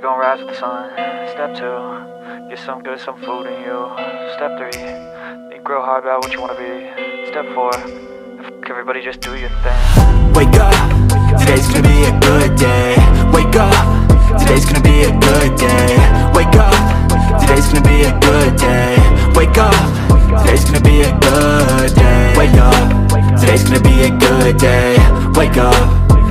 really gonna rise with the sun. Step 2, get some good, some food in you. Step 3, think real hard about what you wanna be. Step 4, everybody just do your thing. Wake up, today's gonna be a good day. Wake up, today's gonna be a good day. Wake up, today's gonna be a good day. Wake up, today's gonna be a good day. Wake up, today's gonna be a good day. Wake up,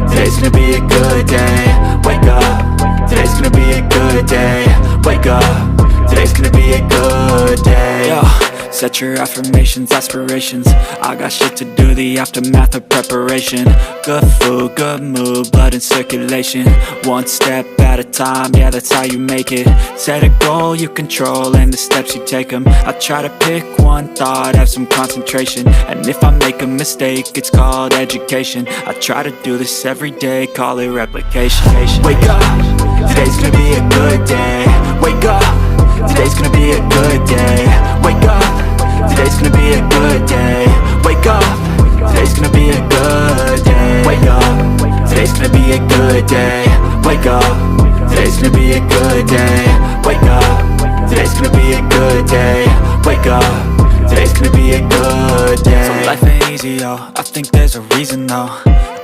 today's gonna be a good day. Wake up, today's gonna be a good day. Wake up, today's gonna be a good day. Yo, set your affirmations, aspirations. I got shit to do, the aftermath of preparation. Good food, good mood, blood in circulation. One step at a time, yeah, that's how you make it. Set a goal you control and the steps you take them. I try to pick one thought, have some concentration. And if I make a mistake, it's called education. I try to do this every day, call it replication. Wake up, today's gonna be a good day. Wake up, today's gonna be a good day. Wake up, today's gonna be a good day. Wake up, today's gonna be a good day. Wake up, today's gonna be a good day. Wake up, today's gonna be a good day. Wake up, today's gonna be a good day. Wake up, today's gonna be a good day. So life ain't easy, yo, I think there's a reason though.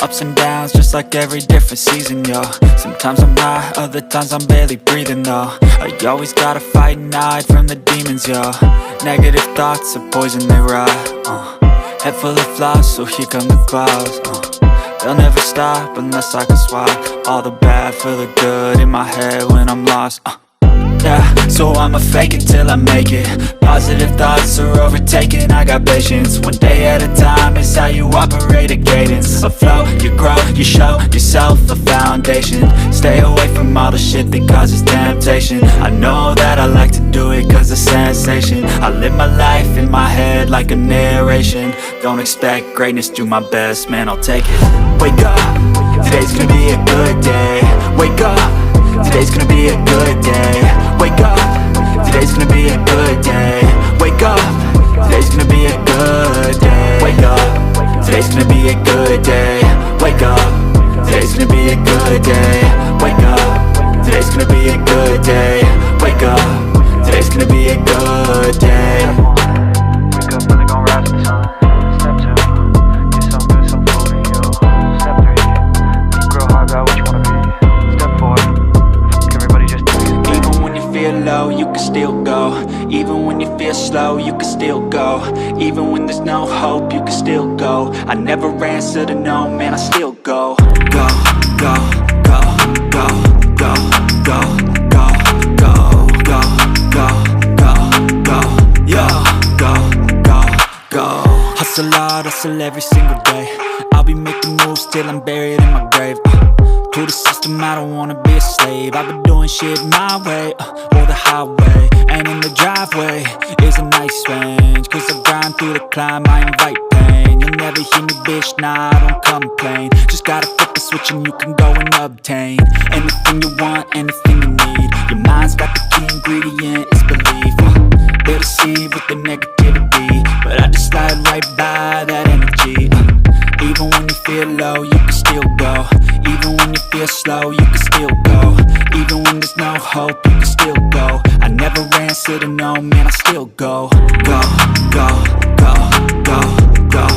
Ups and downs, just like every different season, yo. Sometimes I'm high, other times I'm barely breathing, though. I always gotta fight and hide from the demons, yo. Negative thoughts are poison, they rot. Head full of flies, so here come the clouds. They'll never stop unless I can swap all the bad for the good in my head when I'm lost. Yeah, so I'ma fake it till I make it. Positive thoughts are overtaken, I got patience. One day at a time is how you operate a cadence. A flow, you grow, you show yourself a foundation. Stay away from all the shit that causes temptation. I know that I like to do it cause it's sensation. I live my life in my head like a narration. Don't expect greatness, do my best, man, I'll take it. Wake up, today's gonna be a good day. Wake up, today's gonna be a good day. Wake up, today's gonna be a good day. Wake up, today's gonna be a good day. Wake up, today's gonna be a good day. Wake up, today's gonna be a good day. Wake up, today's gonna be a good day. Wake up, today's gonna be a good day. Wake up, really gonna rise with the sun. Step 2, get some good, some food in you. Step 3, think real hard about what you wanna be. Step 4, everybody just do your thing. Even when you feel low, you can still go. Even when you feel slow, you can still go. Even when there's no hope, you can still go. I never answer to no, man, I still go. Go, go, go, go, go, go, go, go, go, go, go, go, yo, go, go, go. Hustle hard, hustle every single day. I'll be making moves till I'm buried in my grave. To the system, I don't wanna be a slave. I've been doing shit my way, or the highway. And in the driveway is a nice range. Cause I grind through the climb, I invite pain. You'll never hear me, bitch, nah, I don't complain. Just gotta flip the switch and you can go and obtain anything you want, anything you need. Your mind's got the key ingredient, it's belief. They'll deceive with the negativity, but I just slide right by that energy. Even when you feel low, you can still go. Even when you feel slow, you can still go. Even when there's no hope, you can still go. I never answer to no, man, I still go. Go, go.